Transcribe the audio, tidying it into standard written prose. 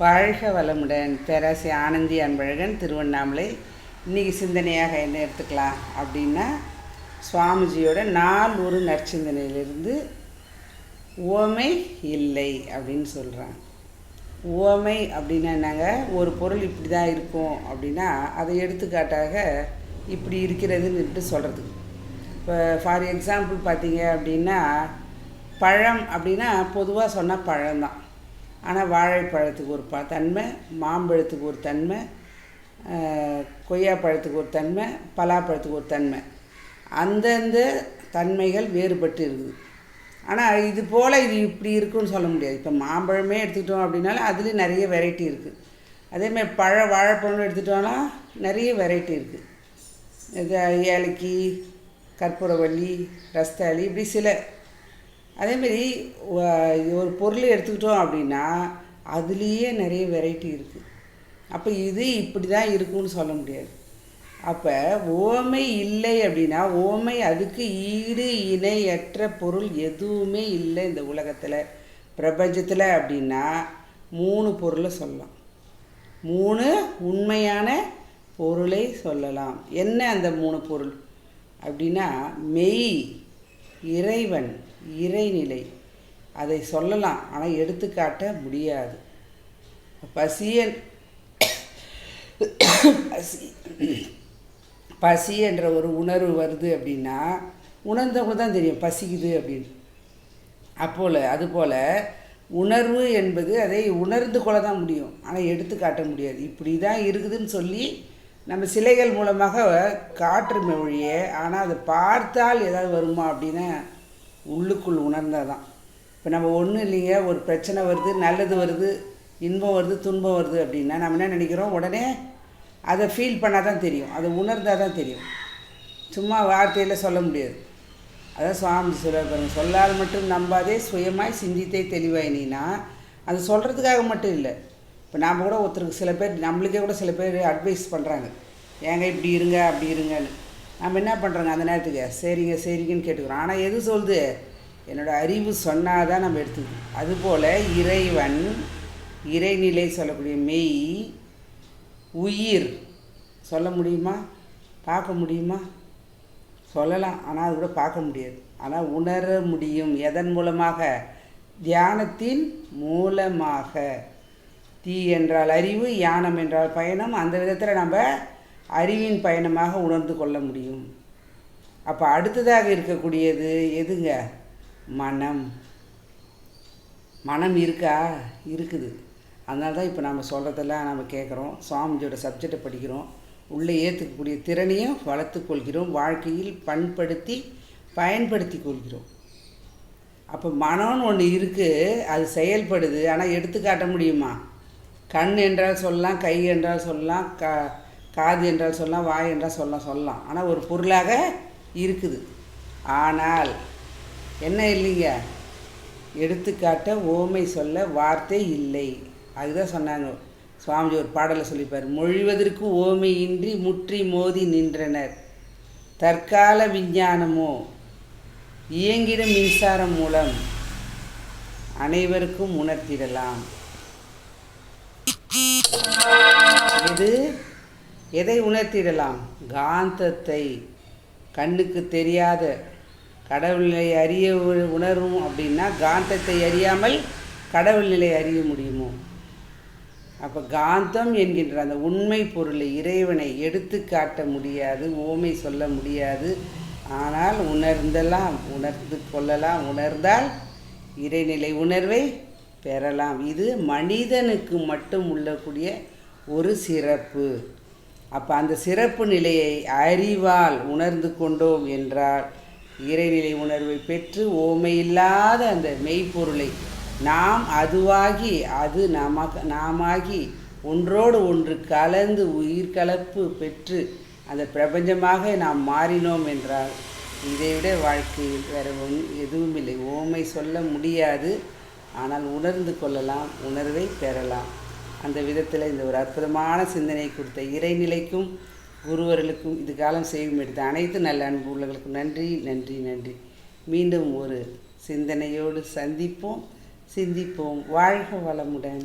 வாழ்க வளமுடன். பேராசி ஆனந்தி அன்பழகன், திருவண்ணாமலை. இன்றைக்கி சிந்தனையாக என்ன எடுத்துக்கலாம் அப்படின்னா, சுவாமிஜியோட நாள் ஒரு நற்சிந்தனையிலிருந்து உவமை இல்லை அப்படின்னு சொல்கிறாங்க. உவமை அப்படின்னா என்னங்க, ஒரு பொருள் இப்படி தான் இருக்கும் அப்படின்னா அதை எடுத்துக்காட்டாக இப்படி இருக்கிறதுன்னு சொல்கிறதுக்கு. இப்போ ஃபார் எக்ஸாம்பிள் பார்த்தீங்க அப்படின்னா, பழம் அப்படின்னா பொதுவாக சொன்னால் பழம்தான். ஆனால் வாழைப்பழத்துக்கு ஒரு தன்மை, மாம்பழத்துக்கு ஒரு தன்மை, கொய்யாப்பழத்துக்கு ஒரு தன்மை, பலாப்பழத்துக்கு ஒரு தன்மை, அந்தந்த தன்மைகள் வேறுபட்டு இருக்குது. ஆனால் இது போல் இது இப்படி இருக்குன்னு சொல்ல முடியாது. இப்போ மாம்பழமே எடுத்துக்கிட்டோம் அப்படின்னாலும் அதுலேயும் நிறைய வெரைட்டி இருக்குது. அதேமாதிரி வாழைப்பழம் எடுத்துகிட்டோன்னா நிறைய வெரைட்டி இருக்குது. இது ஏலக்கி, கற்பூரவள்ளி, ரஸ்தாளி, இப்படி சில. அதேமாரி ஒரு பொருள் எடுத்துக்கிட்டோம் அப்படின்னா அதுலேயே நிறைய வெரைட்டி இருக்குது. அப்போ இது இப்படி தான் இருக்குன்னு சொல்ல முடியாது. அப்போ ஓமை இல்லை அப்படின்னா, ஓமை அதுக்கு ஈடு இணையற்ற பொருள் எதுவுமே இல்லை இந்த உலகத்தில், பிரபஞ்சத்தில். அப்படின்னா 3 பொருளை சொல்லலாம், 3 உண்மையான பொருளை சொல்லலாம். என்ன அந்த 3 பொருள் அப்படின்னா, மெய், இறைவன், இறைநிலை. அதை சொல்லலாம், ஆனால் எடுத்துக்காட்ட முடியாது. பசி என்ற ஒரு உணர்வு வருது அப்படின்னா உணர்ந்தவங்க தான் தெரியும் பசிக்குது அப்படின்னு. அதுபோல் உணர்வு என்பது அதை உணர்ந்து கொள்ள தான் முடியும், ஆனால் எடுத்துக்காட்ட முடியாது. இப்படி தான் இருக்குதுன்னு சொல்லி நம்ம சிலைகள் மூலமாக காற்று மொழிய, ஆனால் அதை பார்த்தால் ஏதாவது வருமா அப்படின்னா உள்ளுக்குள் உணர்ந்தால் தான். இப்போ நம்ம ஒன்றும் இல்லைங்க, ஒரு பிரச்சனை வருது, நல்லது வருது, இன்பம் வருது, துன்பம் வருது அப்படின்னா நம்ம என்ன நினைக்கிறோம், உடனே அதை ஃபீல் பண்ணால் தான் தெரியும், அதை உணர்ந்தால் தான் தெரியும். சும்மா வார்த்தையில் சொல்ல முடியாது. அதான் சுவாமி சொல்கிறார் பாருங்க, சொல்லால் மட்டும் நம்பாதே சுயமாய் சிந்தித்தே தெளிவாயினா. அது சொல்கிறதுக்காக மட்டும் இல்லை. இப்போ நாம் கூட ஒருத்தருக்கு சில பேர், நம்மளுக்கே கூட சில பேர் அட்வைஸ் பண்ணுறாங்க, ஏங்க இப்படி இருங்க அப்படி இருங்கன்னு. நம்ம என்ன பண்ணுறோங்க அந்த நேரத்துக்கு சரிங்க சரிங்கன்னு கேட்டுக்கிறோம். ஆனால் எது சொல்லுது, என்னோடய அறிவு சொன்னால் தான் நம்ம எடுத்துக்கணும். அதுபோல் இறைவன், இறைநிலை சொல்லக்கூடிய மெய், உயிர் சொல்ல முடியுமா, பார்க்க முடியுமா? சொல்லலாம், ஆனால் அது கூட பார்க்க முடியாது. ஆனால் உணர முடியும். எதன் மூலமாக? தியானத்தின் மூலமாக. தீ என்றால் அறிவு, யானம் என்றால் பயணம். அந்த விதத்தில் நம்ம அறிவின் பயணமாக உணர்ந்து கொள்ள முடியும். அப்போ அடுத்ததாக இருக்கக்கூடியது எதுங்க? மனம். மனம் இருக்கா? இருக்குது. அதனால தான் இப்போ நம்ம சொல்கிறதெல்லாம் நம்ம கேட்குறோம், சுவாமிஜியோட சப்ஜெக்டை படிக்கிறோம், உள்ளே ஏற்றுக்கக்கூடிய திறனையும் வளர்த்து கொள்கிறோம், வாழ்க்கையில் பயன்படுத்தி கொள்கிறோம். அப்போ மனம்னு ஒன்று இருக்குது, அது செயல்படுது, ஆனால் எடுத்துக்காட்ட முடியுமா? கண் என்றால் சொல்லலாம், கை என்றால் சொல்லலாம், காது என்றால் சொல்லலாம், வாய் என்றால் சொல்லலாம். ஆனால் ஒரு பொருளாக இருக்குது. ஆனால் என்ன இல்லைங்க, எடுத்துக்காட்ட ஓமை சொல்ல வார்த்தை இல்லை. அதுதான் சொன்னாங்க சுவாமிஜி ஒரு பாடலை சொல்லிப்பார், மொழிவதற்கு ஓமையின்றி முற்றி மோதி நின்றனர், தற்கால விஞ்ஞானமோ இயங்கிட மின்சாரம் மூலம் அனைவருக்கும் உணர்த்திடலாம். எதை உணர்த்திடலாம்? காந்தத்தை. கண்ணுக்கு தெரியாத கடவுள் நிலை அறிய உணரும் அப்படின்னா காந்தத்தை அறியாமல் கடவுள் நிலை அறிய முடியுமோ? அப்போ காந்தம் என்கின்ற அந்த உண்மை பொருளை, இறைவனை எடுத்து காட்ட முடியாது, ஓமை சொல்ல முடியாது. ஆனால் உணர்ந்து கொள்ளலாம். உணர்ந்தால் இறைநிலை உணர்வை பெறலாம். இது மனிதனுக்கு மட்டும் உள்ளக்கூடிய ஒரு சிறப்பு. அப்போ அந்த சிறப்பு நிலையை அறிவால் உணர்ந்து கொண்டோம் என்றால் இறைநிலை உணர்வை பெற்று ஓமையில்லாத அந்த மெய்ப்பொருளை நாம் அதுவாகி, அது நாமாகி ஒன்றோடு ஒன்று கலந்து உயிர் கலப்பு பெற்று அந்த பிரபஞ்சமாக நாம் மாறினோம் என்றால் இதைவிட வாழ்க்கையில் வேறு எதுவும் இல்லை. ஓமை சொல்ல முடியாது, ஆனால் உணர்ந்து கொள்ளலாம், உணர்வை பெறலாம். அந்த விதத்தில் இந்த ஒரு அற்புதமான சிந்தனை கொடுத்த இறைநிலைக்கும் குருவர்களுக்கும் இது காலம் செய்யும் எடுத்த அனைத்து நல்ல அன்பு உள்ளவர்களுக்கும் நன்றி நன்றி நன்றி. மீண்டும் ஒரு சிந்தனையோடு சந்திப்போம், சிந்திப்போம். வாழ்க வளமுடன்.